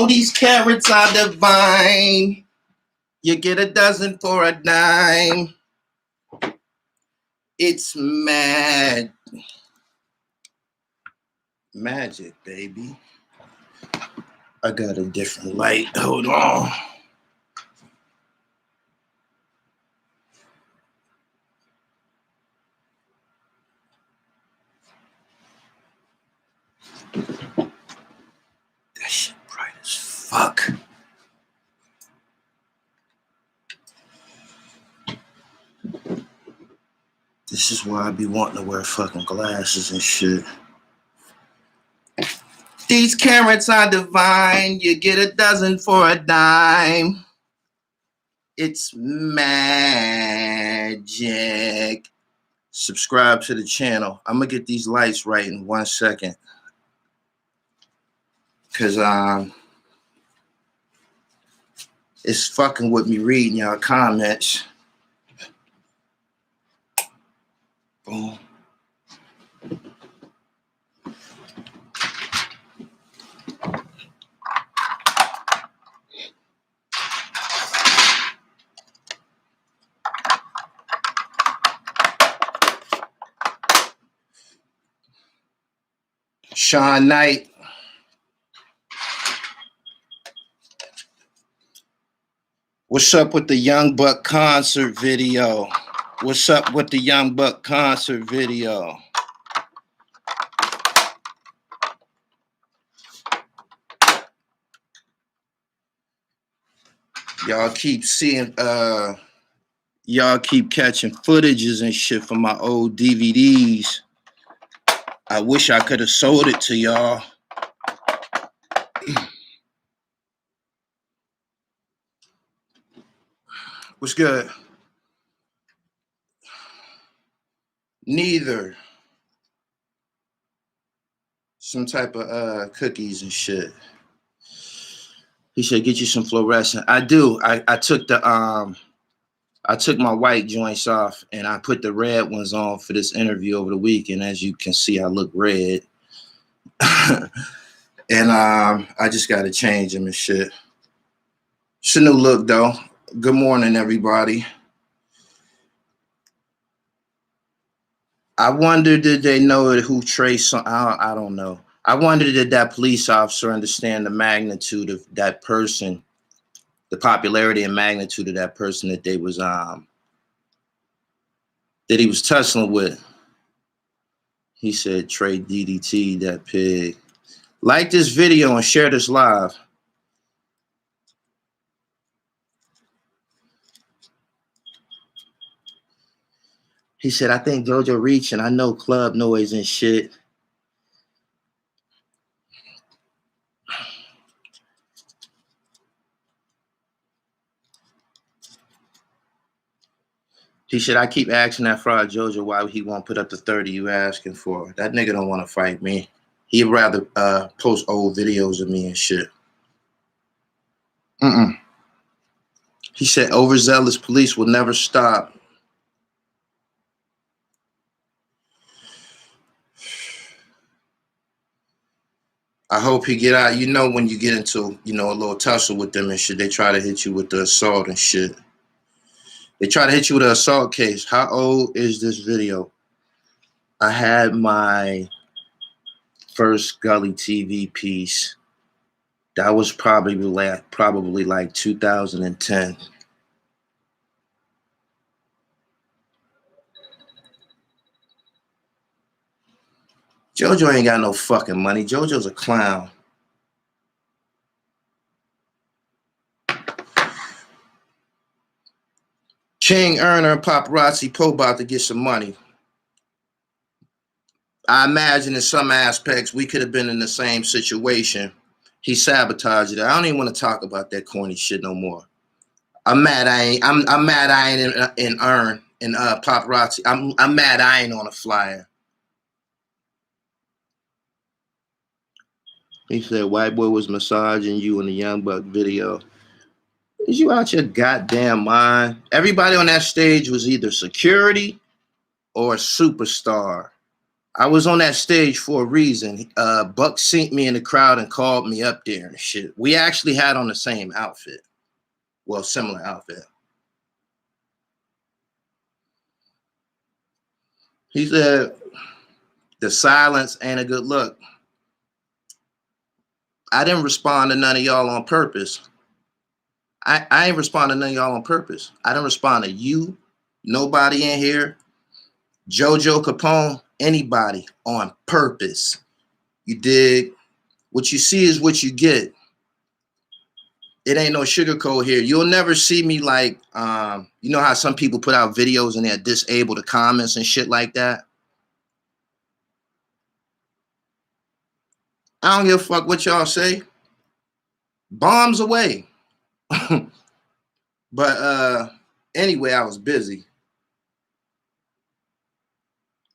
Oh, these carrots are divine. You get a dozen for a dime. It's magic, baby. I got a different light. Hold on. That shit bright as fuck. This is why I be wanting to wear fucking glasses and shit. These carrots are divine. You get a dozen for a dime. It's magic. Subscribe to the channel. I'm gonna get these lights right in 1 second. Cause it's fucking with me reading y'all comments. Boom. Sean Knight. What's up with the Young Buck concert video? What's up with the Young Buck concert video? Y'all keep seeing, y'all keep catching footages and shit from my old DVDs. I wish I could have sold it to y'all. What's good? Neither. Some type of cookies and shit. He said, get you some fluorescent. I do. I took the I took my white joints off and I put the red ones on for this interview over the weekend. As you can see, I look red. And I just gotta change them and shit. It's a new look though. Good morning, everybody. I wonder, did they know who Trey Songz? I don't know. I wonder, did that police officer understand the magnitude of that person, the popularity and magnitude of that person that they was that he was tussling with. He said, Trey DDT, that pig. Like this video and share this live. He said, I think Jojo reaching. I know club noise and shit. He said, I keep asking that fraud Jojo why he won't put up the 30 you asking for. That nigga don't want to fight me. He'd rather post old videos of me and shit. He said, overzealous police will never stop. I hope he get out. You know, when you get into, you know, a little tussle with them and shit, they try to hit you with the assault and shit. They try to hit you with an assault case. How old is this video? I had my first Gully TV piece. That was probably like 2010. Jojo ain't got no fucking money. Jojo's a clown. King Earner and Paparazzi Poe about to get some money. I imagine in some aspects we could have been in the same situation. He sabotaged it. I don't even want to talk about that corny shit no more. I'm mad I ain't in Earn and Paparazzi. I'm mad I ain't on a flyer. He said white boy was massaging you in the Young Buck video. Is you out your goddamn mind? Everybody on that stage was either security or a superstar. I was on that stage for a reason. Buck seen me in the crowd and called me up there and shit. We actually had on the same outfit. Well, similar outfit. He said, the silence ain't a good look. I didn't respond to none of y'all on purpose. I ain't respond to none of y'all on purpose. I didn't respond to you, nobody in here, Jojo Capone, anybody on purpose. You dig? What you see is what you get. It ain't no sugarcoat here. You'll never see me like, you know how some people put out videos and they're disable the comments and shit like that? I don't give a fuck what y'all say. Bombs away. But anyway, I was busy.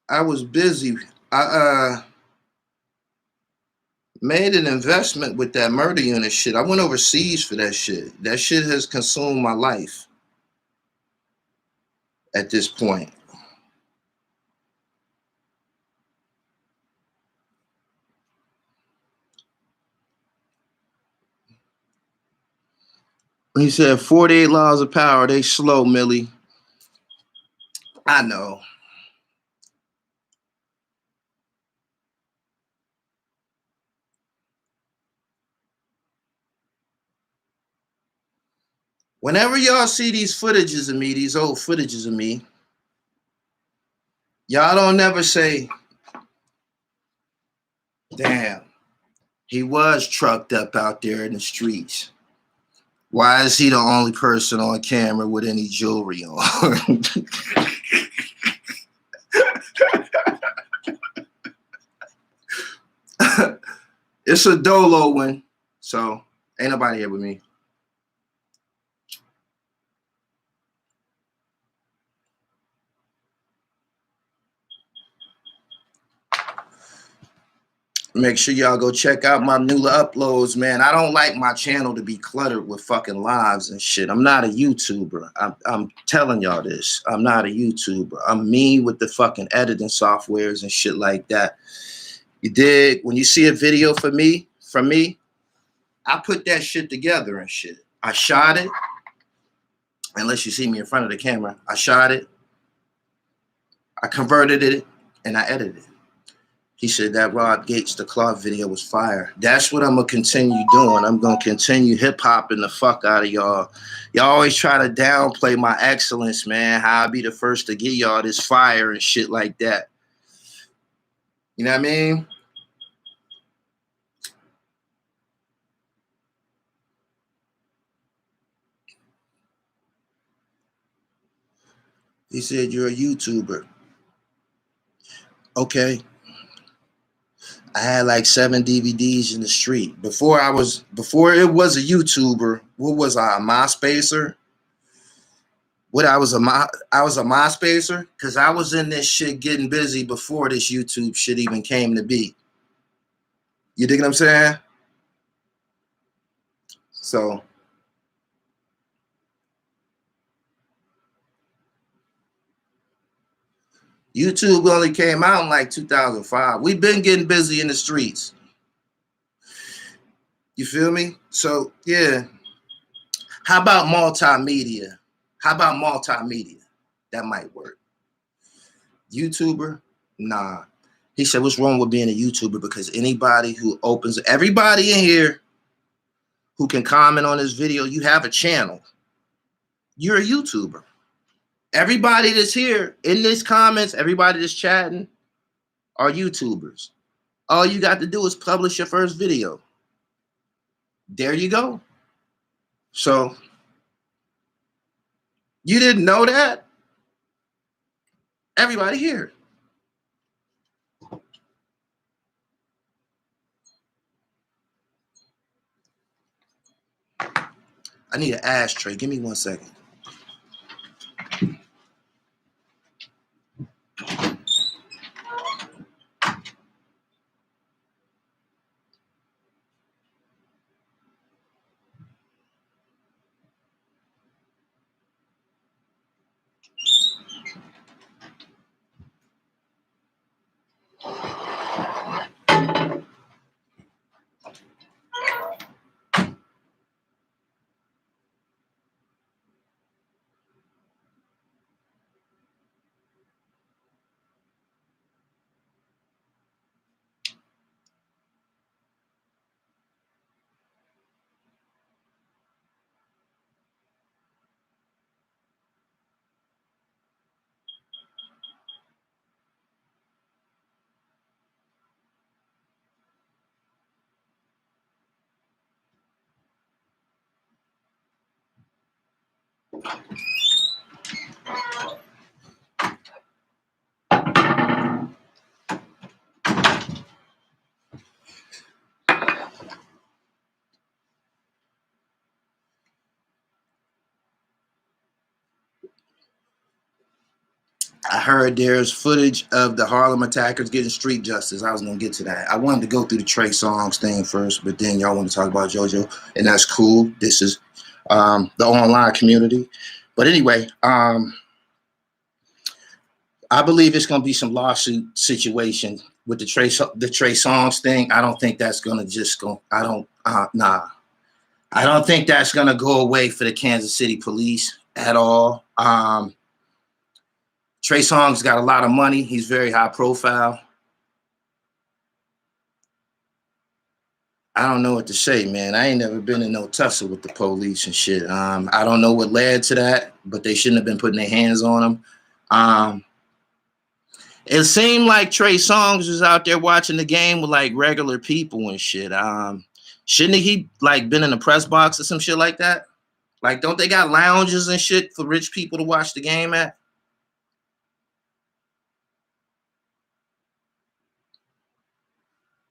I made an investment with that murder unit shit. I went overseas for that shit. That shit has consumed my life at this point. He said 48 laws of power. They slow, Millie. I know. Whenever y'all see these footages of me, these old footages of me, y'all don't never say, damn, he was trucked up out there in the streets. Why is he the only person on camera with any jewelry on? It's a dolo win, so ain't nobody here with me. Make sure y'all go check out my new uploads, man. I don't like my channel to be cluttered with fucking lives and shit. I'm not a YouTuber. I'm telling y'all this. I'm not a YouTuber. I'm me with the fucking editing softwares and shit like that. You dig? When you see a video from me, I put that shit together and shit. I shot it. Unless you see me in front of the camera. I shot it. I converted it and I edited it. He said that Rod Gates, the Claw video was fire. That's what I'm going to continue doing. I'm going to continue hip-hopping the fuck out of y'all. Y'all always try to downplay my excellence, man. How I be the first to get y'all this fire and shit like that. You know what I mean? He said, you're a YouTuber. Okay. I had like 7 DVDs in the street. Before it was a YouTuber, what was I, a MySpacer? I was a MySpacer? Because I was in this shit getting busy before this YouTube shit even came to be. You dig what I'm saying? So YouTube only came out in like 2005. We've been getting busy in the streets. You feel me? So yeah. How about multimedia? That might work. YouTuber? Nah. He said, what's wrong with being a YouTuber? Because anybody who opens, everybody in here who can comment on this video, you have a channel. You're a YouTuber. Everybody that's here in these comments, everybody that's chatting are YouTubers. All you got to do is publish your first video. There you go. So you didn't know that? Everybody here. I need an ashtray. Give me 1 second. I heard there's footage of the Harlem attackers getting street justice. I was gonna get to that. I wanted to go through the Trey Songz thing first, but then y'all want to talk about JoJo, and that's cool. This is the online community. But anyway, I believe it's gonna be some lawsuit situation with the Trey Songz thing. I don't think that's gonna just go. I don't nah. I don't think that's gonna go away for the Kansas City police at all. Trey Songz got a lot of money. He's very high profile. I don't know what to say, man. I ain't never been in no tussle with the police and shit. I don't know what led to that, but they shouldn't have been putting their hands on him. It seemed like Trey Songz was out there watching the game with like regular people and shit. Shouldn't he like been in the press box or some shit like that? Like, don't they got lounges and shit for rich people to watch the game at?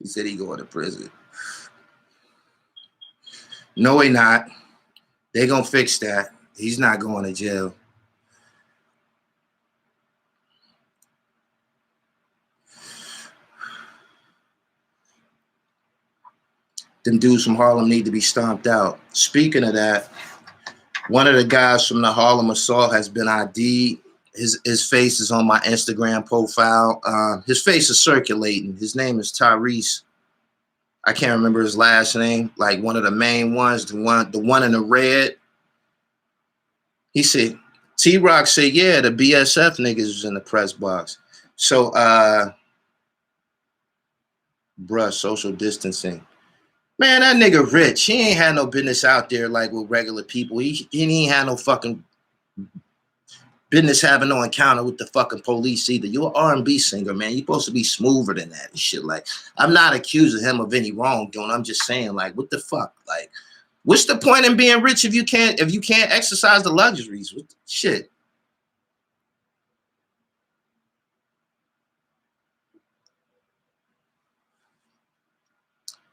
He said he going to prison. No, he not. They gonna fix that. He's not going to jail. Them dudes from Harlem need to be stomped out. Speaking of that, one of the guys from the Harlem assault has been ID'd. His face is on my Instagram profile. His face is circulating. His name is Tyrese. I can't remember his last name. Like one of the main ones, the one in the red. He said, T-Rock said, yeah, the BSF niggas was in the press box. So, bruh, social distancing. Man, that nigga rich. He ain't had no business out there like with regular people. He ain't had no fucking business having no encounter with the fucking police either. You're an R&B singer, man. You're supposed to be smoother than that and shit. Like, I'm not accusing him of any wrongdoing. I'm just saying, like, what the fuck? Like, what's the point in being rich if you can't exercise the luxuries? What the shit?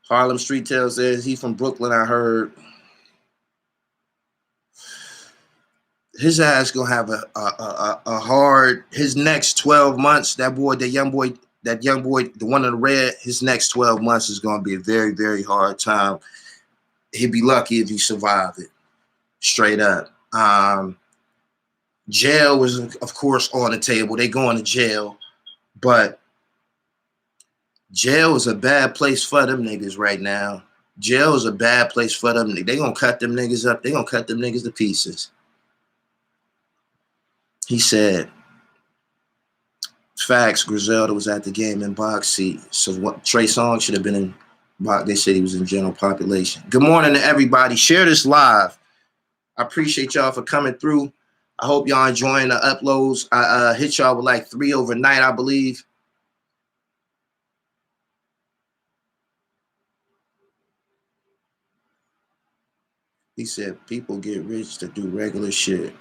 Harlem Street Tale says he from Brooklyn, I heard. His ass gonna have a hard his next 12 months. That young boy, the one in the red, his next 12 months is gonna be a very, very hard time. He'd be lucky if he survived it. Straight up. Jail was, of course, on the table. They going to jail, but jail is a bad place for them niggas right now. Jail is a bad place for them. They gonna cut them niggas up. They gonna cut them niggas to pieces. He said, facts, Griselda was at the game in box seat. So what Trey Songz should have been in box. They said he was in general population. Good morning to everybody. Share this live. I appreciate y'all for coming through. I hope y'all enjoying the uploads. I hit y'all with like 3 overnight, I believe. He said people get rich to do regular shit.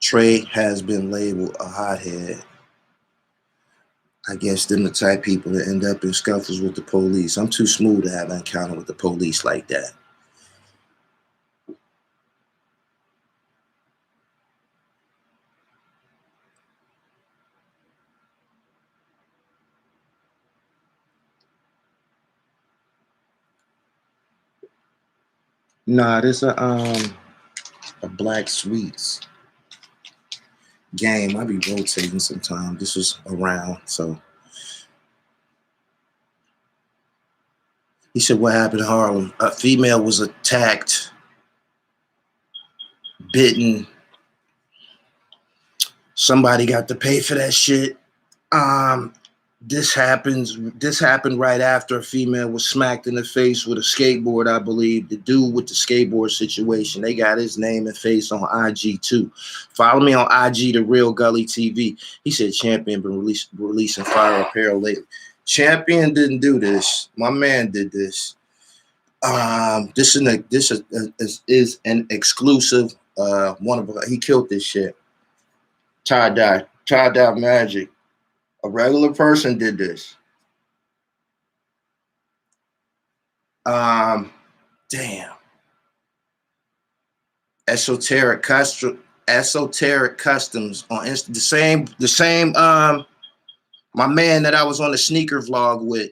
Trey has been labeled a hothead. I guess them the type people that end up in scuffles with the police. I'm too smooth to have an encounter with the police like that. Nah, this a Black Sweets game. I be rotating sometimes. This was around, so he said, what happened in Harlem? A female was attacked, bitten. Somebody got to pay for that shit. This happened right after a female was smacked in the face with a skateboard, I believe. The dude with the skateboard situation, they got his name and face on IG too. Follow me on IG, the real Gully TV. He said Champion been releasing fire apparel lately. Champion didn't do this. My man did this. This is an exclusive. He killed this shit. Tie dye magic. A regular person did this. Damn. Esoteric customs on Insta. The same. My man that I was on the sneaker vlog with,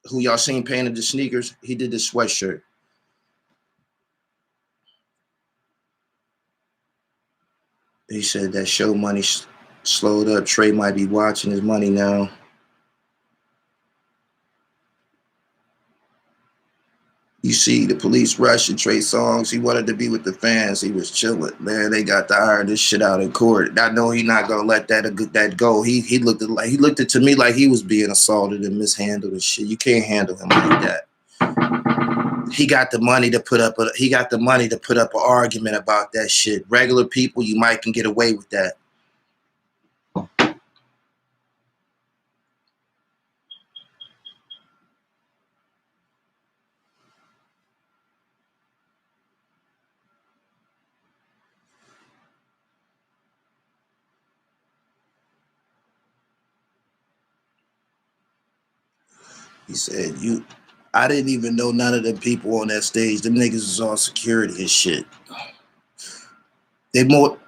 who y'all seen painted the sneakers, he did this sweatshirt. He said that show money slowed up. Trey might be watching his money now. You see the police rushing Trey Songz. He wanted to be with the fans. He was chilling. Man, they got to iron this shit out in court. I know he not gonna let that go. He looked at to me like he was being assaulted and mishandled and shit. You can't handle him like that. He got the money to put up an argument about that shit. Regular people, you might can get away with that. He said, I didn't even know none of the people on that stage. Them niggas was all security and shit. They more,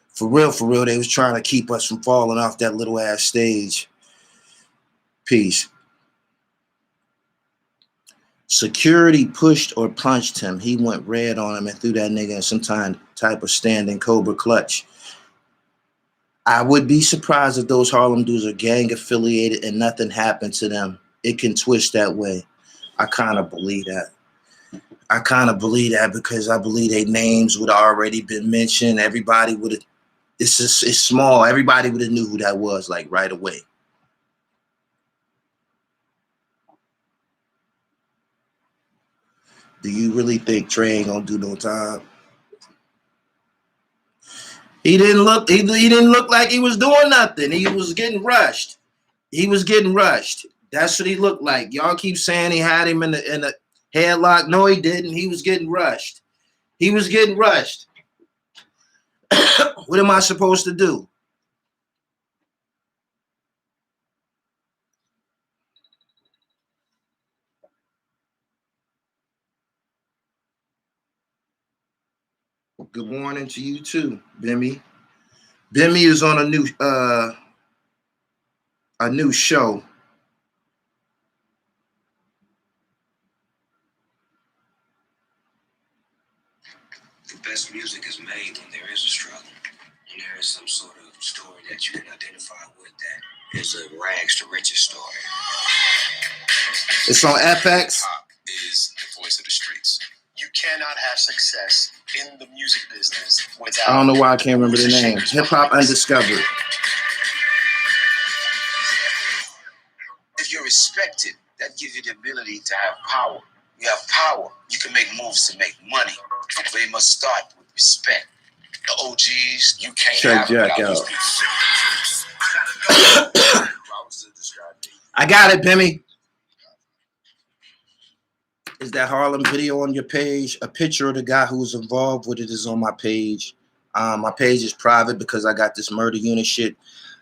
for real, they was trying to keep us from falling off that little ass stage. Peace. Security pushed or punched him. He went red on him and threw that nigga in some type of standing cobra clutch. I would be surprised if those Harlem dudes are gang affiliated and nothing happened to them. It can twist that way. I kind of believe that. Because I believe their names would have already been mentioned. Everybody would have. It's small. Everybody would have knew who that was like right away. Do you really think Trey ain't gonna do no time? He didn't look. He didn't look like he was doing nothing. He was getting rushed. That's what he looked like. Y'all keep saying he had him in the headlock. No, he didn't. He was getting rushed. What am I supposed to do? Good morning to you too, Bimmy. Bimmy is on a new show. The best music is made when there is a struggle. And there is some sort of story that you can identify with that is a rags to riches story. It's on FX. Pop is the voice of the streets. You cannot have success in the music business without... I don't know why I can't remember the name. Hip Hop Undiscovered. If you're respected, that gives you the ability to have power. You have power. You can make moves to make money. But it must start with respect. The OGs, you can't check Jack out. I got it, Bimmy. Is that Harlem video on your page? A picture of the guy who was involved with it is on my page. My page is private because I got this murder unit shit.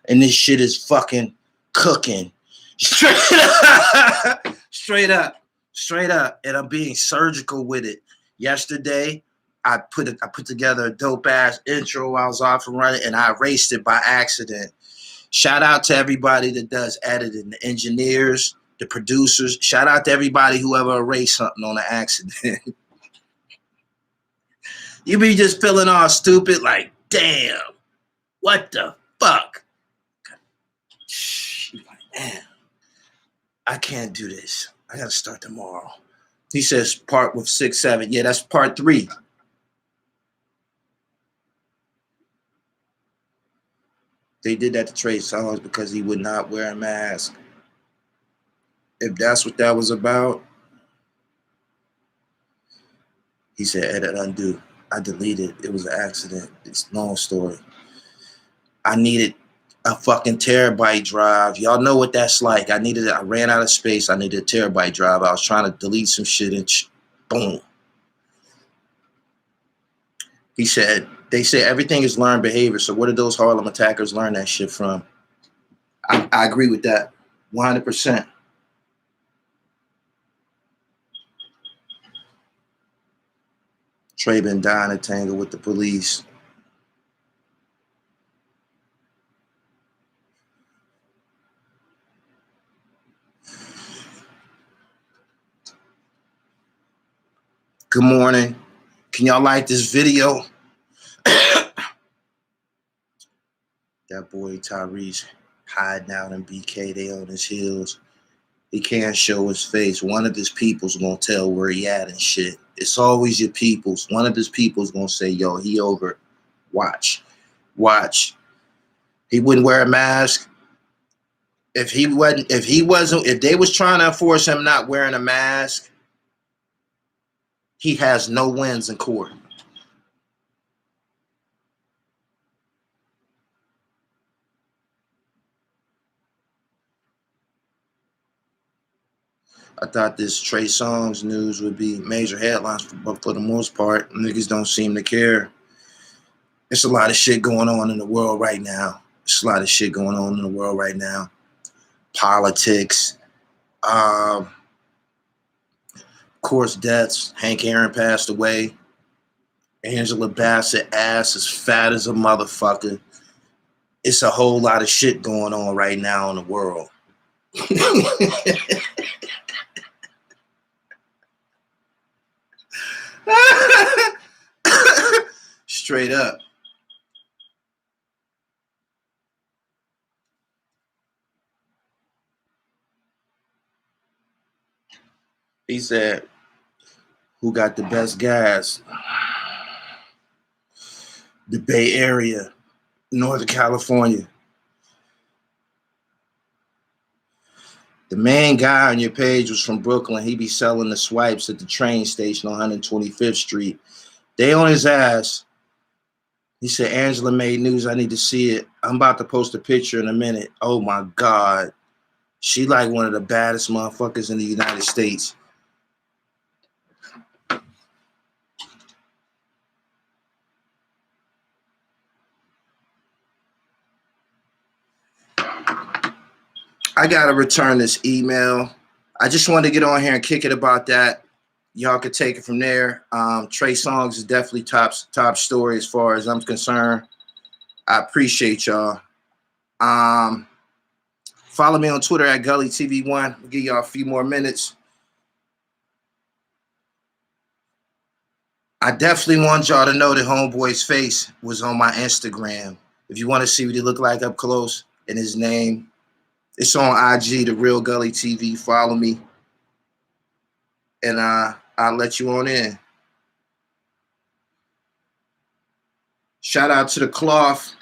And this shit is fucking cooking. Straight up. And I'm being surgical with it. Yesterday, I put together a dope ass intro. I was off and running and I erased it by accident. Shout out to everybody that does editing, the engineers, the producers. Shout out to everybody who ever erased something on an accident. You be just feeling all stupid, like, damn, what the fuck? You're like, damn, I can't do this. I gotta start tomorrow. He says part with 6, 7. Yeah, that's part 3. They did that to Trey Songz because he would not wear a mask. If that's what that was about, he said, edit, undo. I deleted. It was an accident. It's a long story. I needed a fucking terabyte drive. Y'all know what that's like. I ran out of space. I needed a terabyte drive. I was trying to delete some shit and boom. He said, they say everything is learned behavior. So where did those Harlem attackers learn that shit from? I agree with that 100%. Trey been dying to tangle with the police. Good morning. Can y'all like this video? That boy Tyrese hiding out in BK. They on his heels. He can't show his face. One of his people's gonna tell where he at and shit. It's always your people's. One of his people's gonna say, yo, he over. Watch. He wouldn't wear a mask. If they was trying to enforce him not wearing a mask, he has no wins in court. I thought this Trey Songz news would be major headlines, but for the most part, niggas don't seem to care. There's a lot of shit going on in the world right now. Politics. Of course, deaths. Hank Aaron passed away. Angela Bassett ass is fat as a motherfucker. It's a whole lot of shit going on right now in the world. Straight up. He said, who got the best gas? The Bay Area, Northern California. The main guy on your page was from Brooklyn. He be selling the swipes at the train station on 125th Street. They on his ass. He said, Angela made news. I need to see it. I'm about to post a picture in a minute. Oh, my God. She like one of the baddest motherfuckers in the United States. I got to return this email. I just wanted to get on here and kick it about that. Y'all could take it from there. Trey Songz is definitely top story as far as I'm concerned. I appreciate y'all. Follow me on Twitter at Gully TV1. I'll give y'all a few more minutes. I definitely want y'all to know that Homeboy's face was on my Instagram. If you want to see what he looked like up close and his name, it's on IG, The Real Gully TV. Follow me. And I'll let you on in. Shout out to the cloth.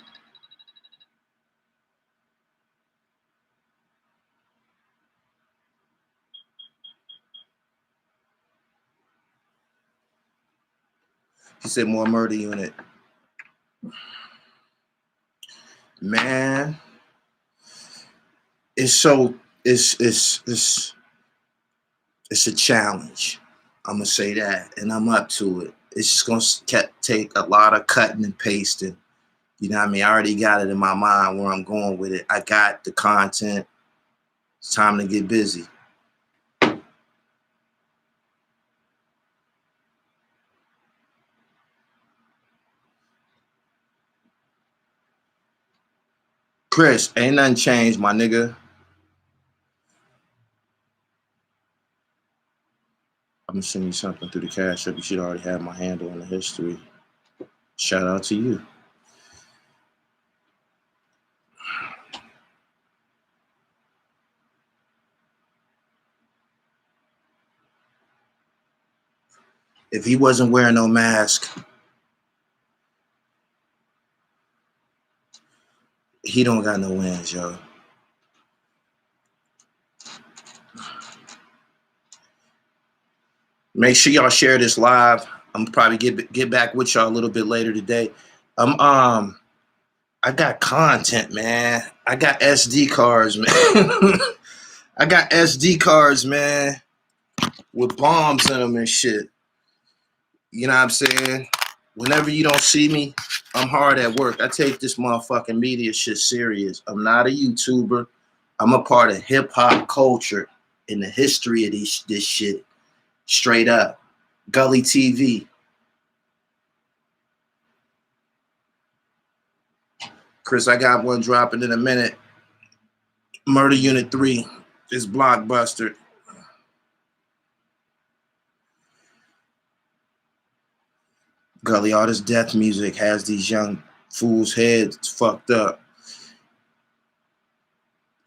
He said more murder unit. Man, it's a challenge. I'm gonna say that, and I'm up to it. It's just gonna take a lot of cutting and pasting. You know what I mean? I already got it in my mind where I'm going with it. I got the content. It's time to get busy. Chris, ain't nothing changed, my nigga. I'm gonna send you something through the Cash App. You should already have my handle in the history. Shout out to you. If he wasn't wearing no mask, He don't got no wins, yo. Make sure y'all share this live. I'm probably get back with y'all a little bit later today. I got content, man. I got SD cards, man. I got SD cards, man, with bombs in them and shit. You know what I'm saying? Whenever you don't see me, I'm hard at work. I take this motherfucking media shit serious. I'm not a YouTuber. I'm a part of hip hop culture and the history of this shit. Straight up. Gully TV. Chris, I got one dropping in a minute. Murder Unit 3 is blockbuster. Gully, all this death music has these young fools' heads fucked up.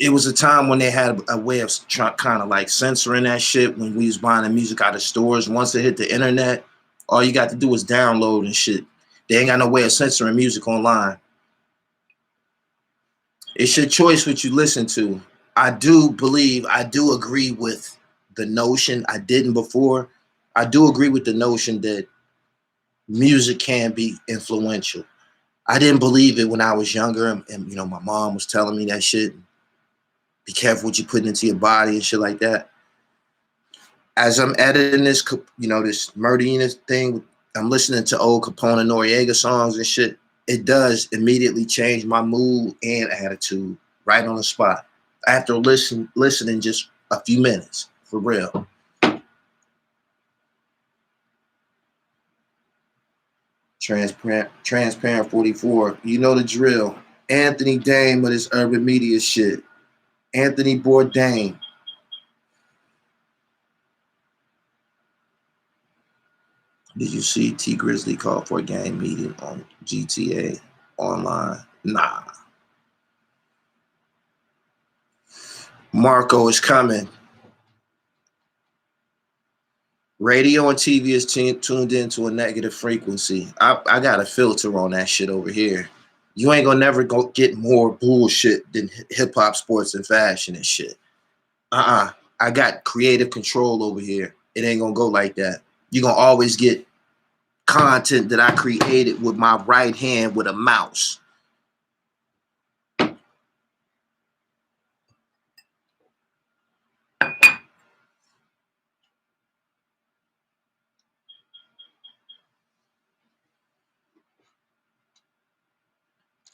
It was a time when they had a way of kind of like censoring that shit when we was buying the music out of stores. Once it hit the internet, all you got to do is download and shit. They ain't got no way of censoring music online. It's your choice what you listen to. I do agree with the notion. I didn't before. I do agree with the notion that music can be influential. I didn't believe it when I was younger, and you know, my mom was telling me that shit. Be careful what you put into your body and shit like that. As I'm editing this, you know, this Murder Unit thing, I'm listening to old Capone and Noriega songs and shit. It does immediately change my mood and attitude right on the spot. After listening just a few minutes, for real. Transparent 44. You know the drill. Anthony Dame with his urban media shit. Anthony Bourdain. Did you see T Grizzly call for a gang meeting on GTA online? Nah. Marco is coming. Radio and TV is tuned into a negative frequency. I got a filter on that shit over here. You ain't gonna never go get more bullshit than hip hop, sports, and fashion and shit. I got creative control over here. It ain't gonna go like that. You're gonna always get content that I created with my right hand with a mouse.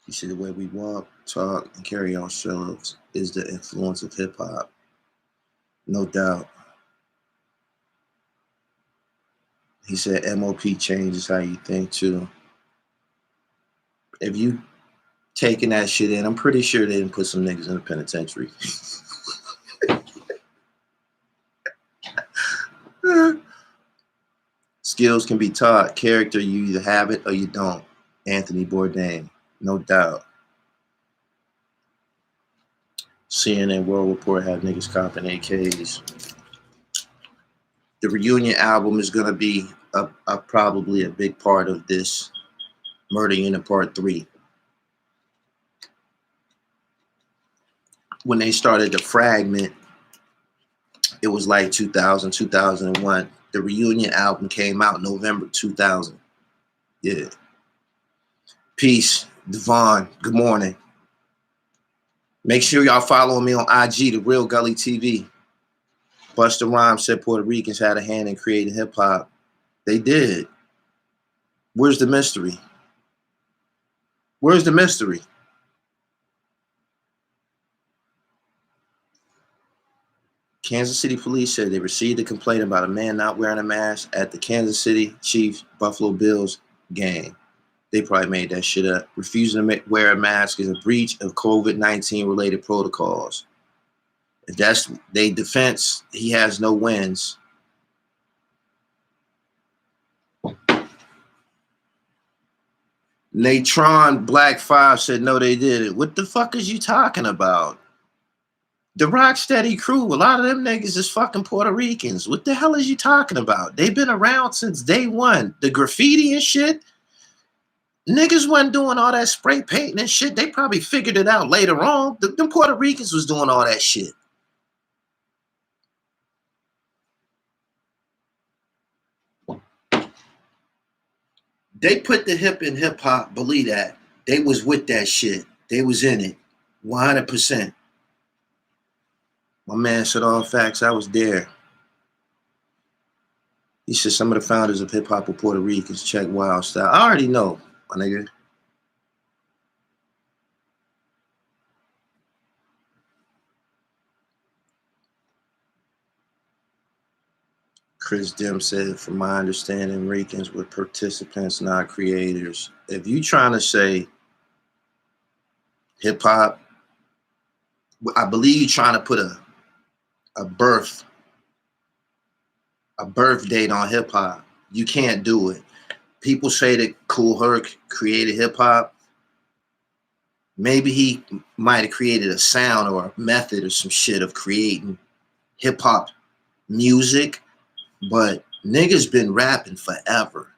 You see, the way we walk, talk, and carry ourselves is the influence of hip hop. No doubt. He said MOP changes how you think too. If you taking that shit in, I'm pretty sure they didn't put some niggas in the penitentiary. Skills can be taught. Character, you either have it or you don't. Anthony Bourdain, no doubt. CNN World Report had niggas copping AKs. The reunion album is going to be probably a big part of this Murder Unit Part 3. When they started the fragment, it was like 2000, 2001. The reunion album came out November 2000. Yeah. Peace, Devon. Good morning. Make sure y'all follow me on IG, The Real Gully TV. Busta Rhymes said Puerto Ricans had a hand in creating hip hop. They did. Where's the mystery? Where's the mystery? Kansas City police said they received a complaint about a man not wearing a mask at the Kansas City Chiefs Buffalo Bills game. They probably made that shit up. Refusing to wear a mask is a breach of COVID-19 related protocols. If that's their defense, he has no wins. Natron Black 5 said no, they didn't. What the fuck is you talking about? The Rocksteady crew, a lot of them niggas is fucking Puerto Ricans. What the hell is you talking about? They've been around since day one. The graffiti and shit. Niggas wasn't doing all that spray painting and shit. They probably figured it out later on. Them Puerto Ricans was doing all that shit. They put the hip in hip hop. Believe that. They was with that shit. They was in it. 100%. My man said all facts. I was there. He said some of the founders of hip hop were Puerto Ricans. Check Wild Style. I already know, my nigga. Chris Dim said, from my understanding, Ricans were participants, not creators. If you trying to say hip hop, I believe you're trying to put a birth date on hip hop. You can't do it. People say that Kool Herc created hip hop. Maybe he might have created a sound or a method or some shit of creating hip hop music, but niggas been rapping forever.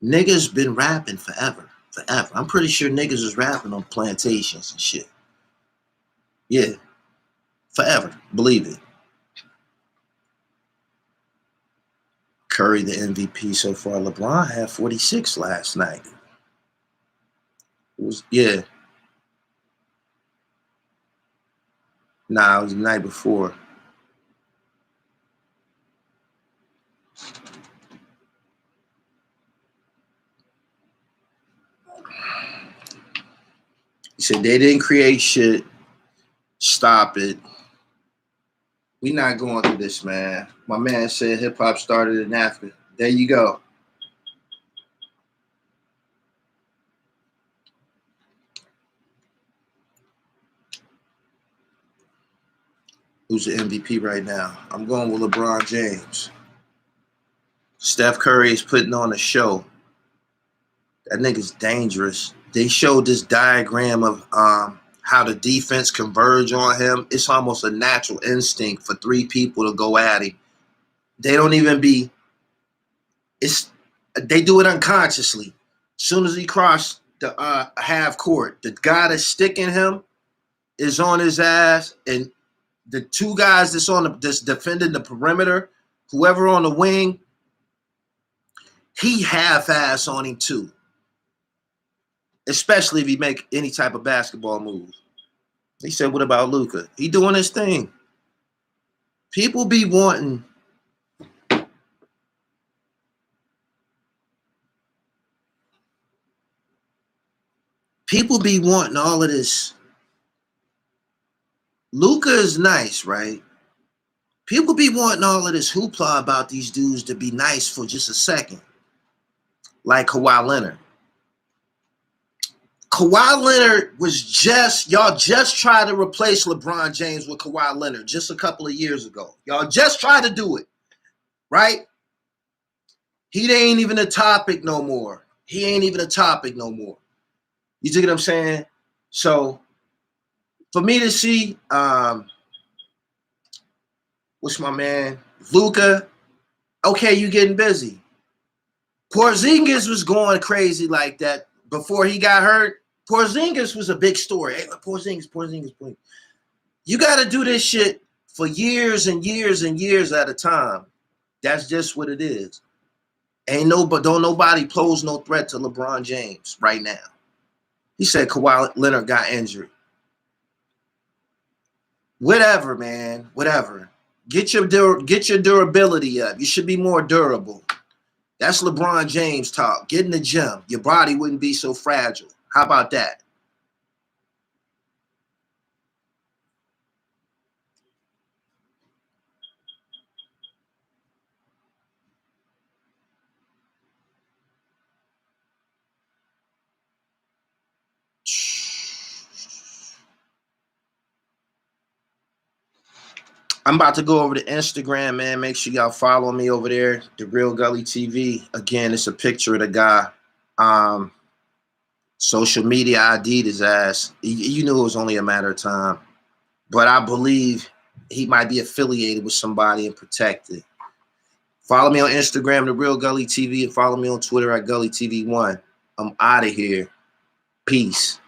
Niggas been rapping forever. I'm pretty sure niggas was rapping on plantations and shit. Yeah, forever. Believe it. Curry, the MVP so far. LeBron had 46 last night. It was, yeah. Nah, it was the night before. He said they didn't create shit. Stop it. We not going through this, man. My man said hip hop started in Africa. There you go. Who's the MVP right now? I'm going with LeBron James. Steph Curry is putting on a show. That nigga's dangerous. They showed this diagram of how the defense converge on him. It's almost a natural instinct for three people to go at him. They don't even be. They do it unconsciously. As soon as he crossed the half court, the guy that's sticking him is on his ass, and the two guys that's defending the perimeter, whoever on the wing, he half-ass on him too. Especially if he make any type of basketball move. He said, what about Luka? He doing his thing. People be wanting all of this. Luka is nice, right? People be wanting all of this hoopla about these dudes to be nice for just a second. Like Kawhi Leonard. Kawhi Leonard was y'all just tried to replace LeBron James with Kawhi Leonard just a couple of years ago. Y'all just tried to do it, right? He ain't even a topic no more. You see what I'm saying? So, for me to see, what's my man? Luka, okay, you getting busy. Porzingis was going crazy like that before he got hurt. Porzingis was a big story. Hey, Porzingis. You got to do this shit for years and years and years at a time. That's just what it is. Don't nobody pose no threat to LeBron James right now. He said Kawhi Leonard got injured. Whatever, man. Whatever. Get your durability up. You should be more durable. That's LeBron James talk. Get in the gym. Your body wouldn't be so fragile. How about that? I'm about to go over to Instagram, man. Make sure y'all follow me over there, The Real Gully TV. Again, it's a picture of the guy. Social media ID'd his ass. You knew it was only a matter of time. But I believe he might be affiliated with somebody and protected. Follow me on Instagram, The Real Gully TV, and follow me on Twitter at GullyTV1. I'm out of here. Peace.